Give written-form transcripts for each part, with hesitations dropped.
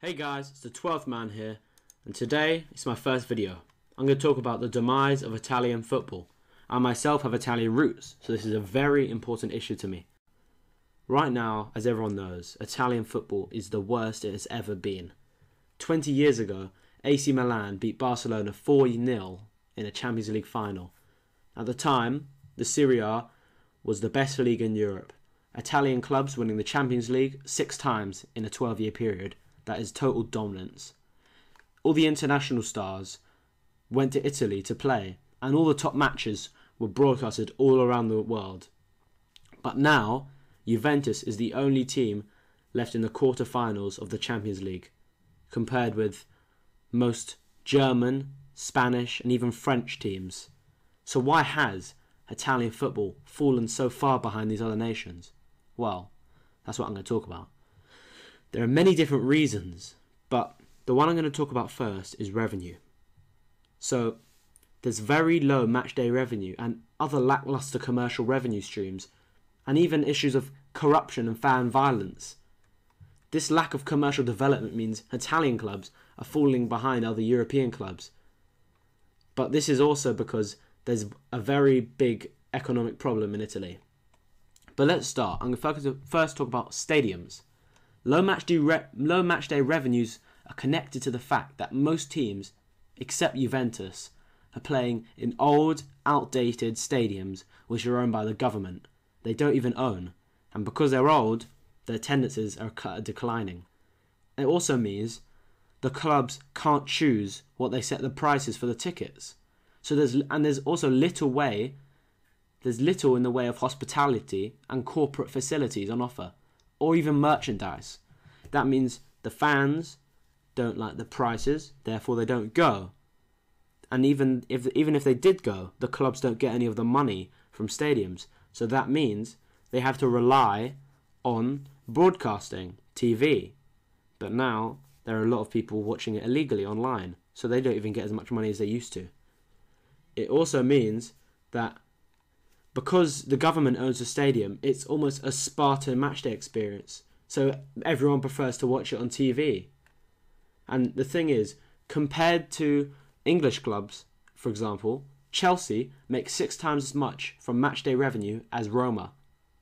Hey guys, it's the 12th man here, and today it's my first video. I'm going to talk about the demise of Italian football. I myself have Italian roots, so this is a very important issue to me. Right now, as everyone knows, Italian football is the worst it has ever been. 20 years ago, AC Milan beat Barcelona 4-0 in a Champions League final. At the time, the Serie A was the best league in Europe. Italian clubs winning the Champions League 6 times in a 12-year period. That is total dominance. All the international stars went to Italy to play, and all the top matches were broadcasted all around the world. But now, Juventus is the only team left in the quarter-finals of the Champions League, compared with most German, Spanish and even French teams. So why has Italian football fallen so far behind these other nations? Well, that's what I'm going to talk about. There are many different reasons, but the one I'm going to talk about first is revenue. So, there's very low matchday revenue and other lackluster commercial revenue streams, and even issues of corruption and fan violence. This lack of commercial development means Italian clubs are falling behind other European clubs. But this is also because there's a very big economic problem in Italy. But let's start. I'm going to first talk about stadiums. Low matchday revenues are connected to the fact that most teams, except Juventus, are playing in old, outdated stadiums which are owned by the government. They don't even own. And because they're old, their attendances are declining. It also means the clubs can't choose what they set the prices for the tickets. So there's also little in the way of hospitality and corporate facilities on offer, or even merchandise. That means the fans don't like the prices, therefore they don't go. And even if they did go, the clubs don't get any of the money from stadiums. So that means they have to rely on broadcasting, TV. But now there are a lot of people watching it illegally online, so they don't even get as much money as they used to. It also means that because the government owns the stadium, it's almost a Spartan matchday experience. So everyone prefers to watch it on TV. And the thing is, compared to English clubs, for example, Chelsea makes 6 times as much from matchday revenue as Roma.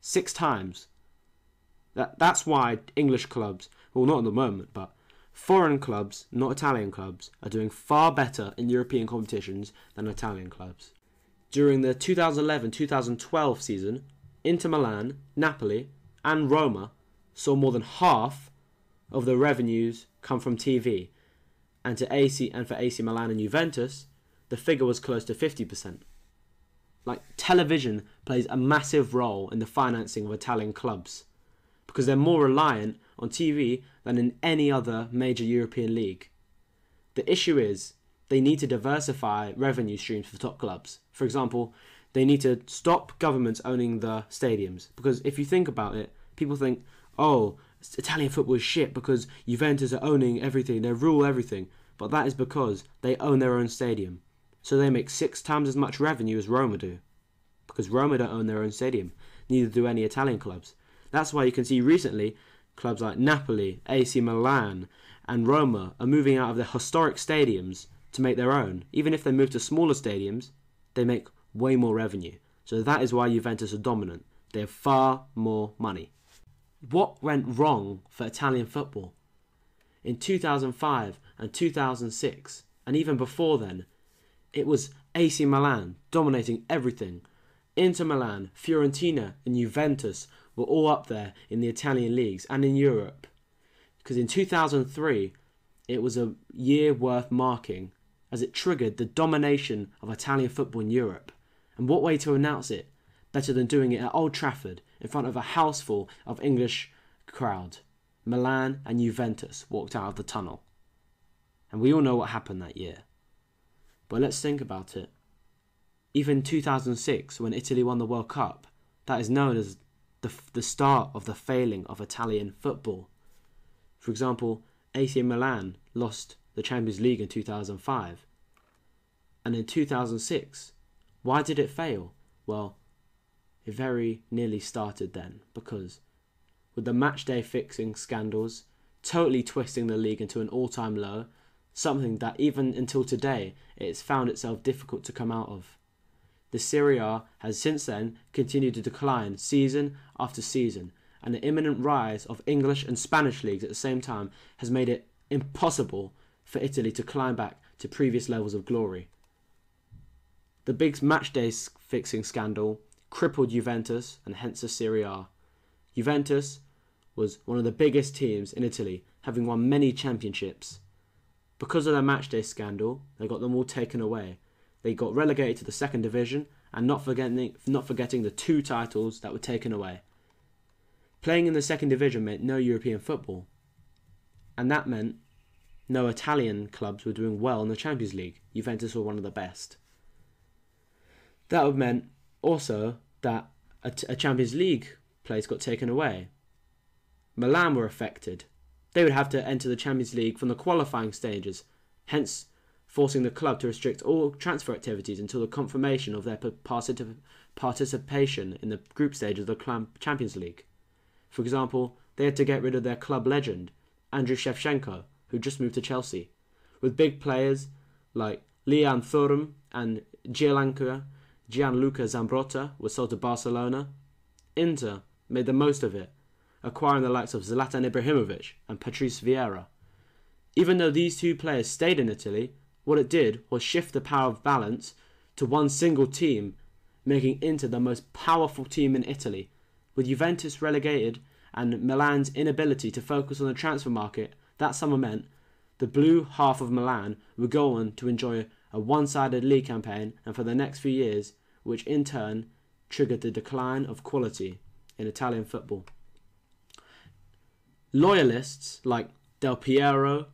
6 times. That's why English clubs, well, not at the moment, but foreign clubs, not Italian clubs, are doing far better in European competitions than Italian clubs. During the 2011-2012 season, Inter Milan, Napoli and Roma saw more than half of the revenues come from TV. And for AC Milan and Juventus, the figure was close to 50%. Like, television plays a massive role in the financing of Italian clubs, because they're more reliant on TV than in any other major European league. The issue is, they need to diversify revenue streams for top clubs. For example, they need to stop governments owning the stadiums. Because if you think about it, people think, oh, Italian football is shit because Juventus are owning everything, they rule everything. But that is because they own their own stadium. So they make 6 times as much revenue as Roma do. Because Roma don't own their own stadium. Neither do any Italian clubs. That's why you can see recently clubs like Napoli, AC Milan and Roma are moving out of their historic stadiums to make their own. Even if they move to smaller stadiums, they make way more revenue. So that is why Juventus are dominant. They have far more money. What went wrong for Italian football? In 2005 and 2006, and even before then, it was AC Milan dominating everything. Inter Milan, Fiorentina and Juventus were all up there in the Italian leagues and in Europe. Because in 2003, it was a year worth marking, as it triggered the domination of Italian football in Europe. And what way to announce it better than doing it at Old Trafford in front of a house full of English crowd? Milan and Juventus walked out of the tunnel. And we all know what happened that year. But let's think about it. Even 2006, when Italy won the World Cup, that is known as the start of the failing of Italian football. For example, AC Milan lost the Champions League in 2005. And in 2006, why did it fail? Well, it very nearly started then, because with the matchday fixing scandals, totally twisting the league into an all-time low, something that even until today it's found itself difficult to come out of. The Serie A has since then continued to decline season after season, and the imminent rise of English and Spanish leagues at the same time has made it impossible for Italy to climb back to previous levels of glory. The big matchday fixing scandal crippled Juventus and hence the Serie A. Juventus was one of the biggest teams in Italy, having won many championships. Because of their matchday scandal, they got them all taken away. They got relegated to the second division, and not forgetting the 2 titles that were taken away. Playing in the second division meant no European football, and that meant no Italian clubs were doing well in the Champions League. Juventus were one of the best. That would meant also that a Champions League place got taken away. Milan were affected. They would have to enter the Champions League from the qualifying stages, hence forcing the club to restrict all transfer activities until the confirmation of their participation in the group stage of the Champions League. For example, they had to get rid of their club legend, Andriy Shevchenko, who just moved to Chelsea, with big players like Lian Thuram and Gianluca Zambrotta were sold to Barcelona. Inter made the most of it, acquiring the likes of Zlatan Ibrahimovic and Patrice Vieira. Even though these 2 players stayed in Italy, what it did was shift the power of balance to one single team, making Inter the most powerful team in Italy. With Juventus relegated and Milan's inability to focus on the transfer market, that summer meant the blue half of Milan would go on to enjoy a one-sided league campaign and for the next few years, which in turn triggered the decline of quality in Italian football. Loyalists like Del Piero,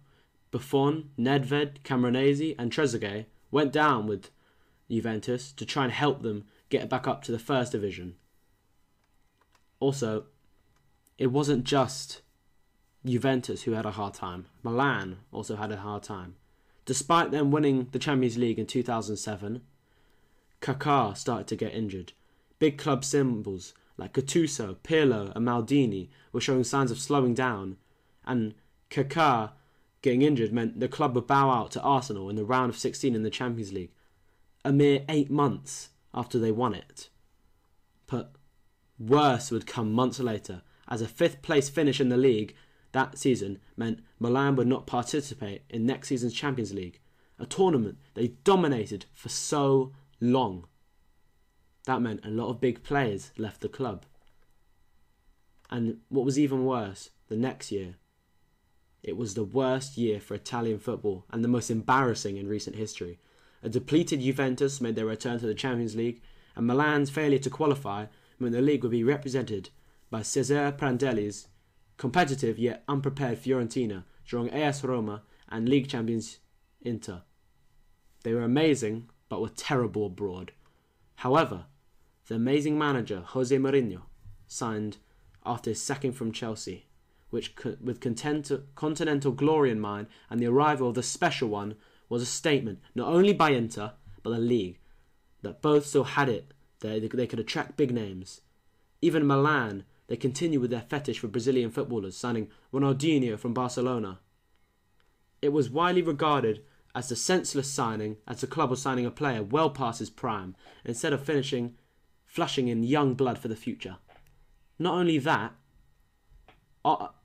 Buffon, Nedved, Camoranesi and Trezeguet went down with Juventus to try and help them get back up to the first division. Also, it wasn't just Juventus who had a hard time. Milan also had a hard time. Despite them winning the Champions League in 2007, Kaká started to get injured. Big club symbols like Gattuso, Pirlo and Maldini were showing signs of slowing down, and Kaká getting injured meant the club would bow out to Arsenal in the round of 16 in the Champions League, a mere 8 months after they won it. But worse would come months later, as a 5th place finish in the league that season meant Milan would not participate in next season's Champions League, a tournament they dominated for so long. That meant a lot of big players left the club. And what was even worse, the next year, it was the worst year for Italian football and the most embarrassing in recent history. A depleted Juventus made their return to the Champions League, and Milan's failure to qualify meant the league would be represented by Cesare Prandelli's competitive yet unprepared Fiorentina, drawing AS Roma and league champions Inter. They were amazing, but were terrible abroad. However, the amazing manager Jose Mourinho signed after his sacking from Chelsea, which, with continental glory in mind and the arrival of the special one, was a statement not only by Inter but the league that both still had it. They could attract big names. Even Milan, they continued with their fetish for Brazilian footballers, signing Ronaldinho from Barcelona. It was widely regarded as the senseless signing, as the club was signing a player well past his prime, instead of flushing in young blood for the future. Not only that,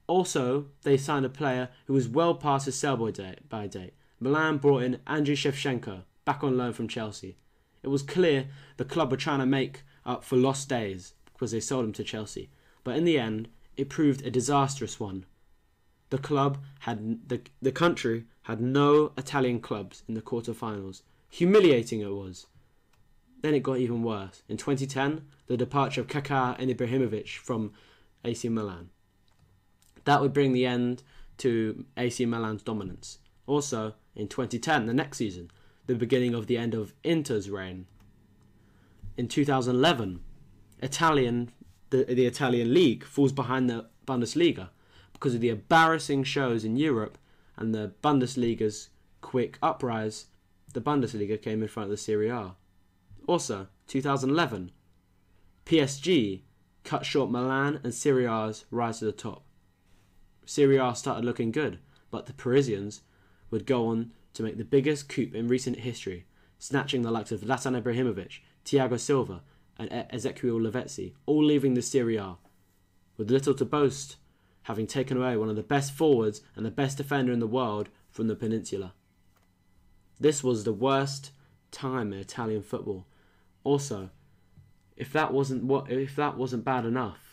also they signed a player who was well past his sell-by date. Milan brought in Andriy Shevchenko, back on loan from Chelsea. It was clear the club were trying to make up for lost days because they sold him to Chelsea. But in the end, it proved a disastrous one. The country had no Italian clubs in the quarter-finals. Humiliating it was. Then it got even worse. In 2010, the departure of Kaká and Ibrahimovic from AC Milan. That would bring the end to AC Milan's dominance. Also, in 2010, the next season, the beginning of the end of Inter's reign. In 2011, the Italian league falls behind the Bundesliga because of the embarrassing shows in Europe and the Bundesliga's quick uprise. The Bundesliga came in front of the Serie A. Also, 2011, PSG cut short Milan and Serie A's rise to the top. Serie A started looking good, but the Parisians would go on to make the biggest coup in recent history, snatching the likes of Zlatan Ibrahimovic, Thiago Silva and Ezequiel Lavezzi, all leaving the Serie A, with little to boast, having taken away one of the best forwards and the best defender in the world from the peninsula. This was the worst time in Italian football. Also, if that wasn't bad enough,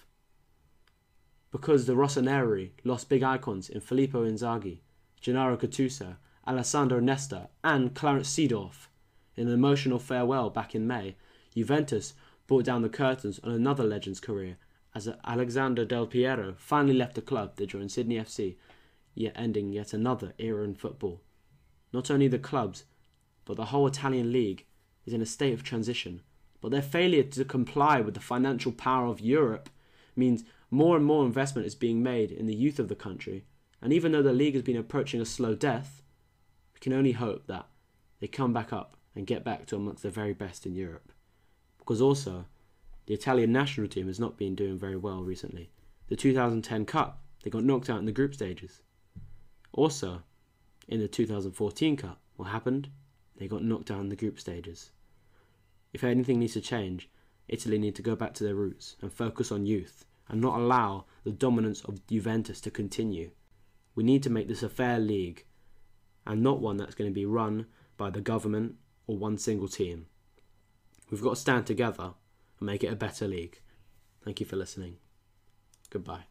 because the Rossoneri lost big icons in Filippo Inzaghi, Gennaro Gattuso, Alessandro Nesta and Clarence Seedorf in an emotional farewell back in May, Juventus brought down the curtains on another legend's career as Alexander Del Piero finally left the club to join Sydney FC, yet ending yet another era in football. Not only the clubs, but the whole Italian league is in a state of transition, but their failure to comply with the financial power of Europe means more and more investment is being made in the youth of the country, and even though the league has been approaching a slow death, we can only hope that they come back up and get back to amongst the very best in Europe. Because also, the Italian national team has not been doing very well recently. The 2010 Cup, they got knocked out in the group stages. Also, in the 2014 Cup, what happened? They got knocked out in the group stages. If anything needs to change, Italy need to go back to their roots and focus on youth and not allow the dominance of Juventus to continue. We need to make this a fair league and not one that's going to be run by the government or one single team. We've got to stand together and make it a better league. Thank you for listening. Goodbye.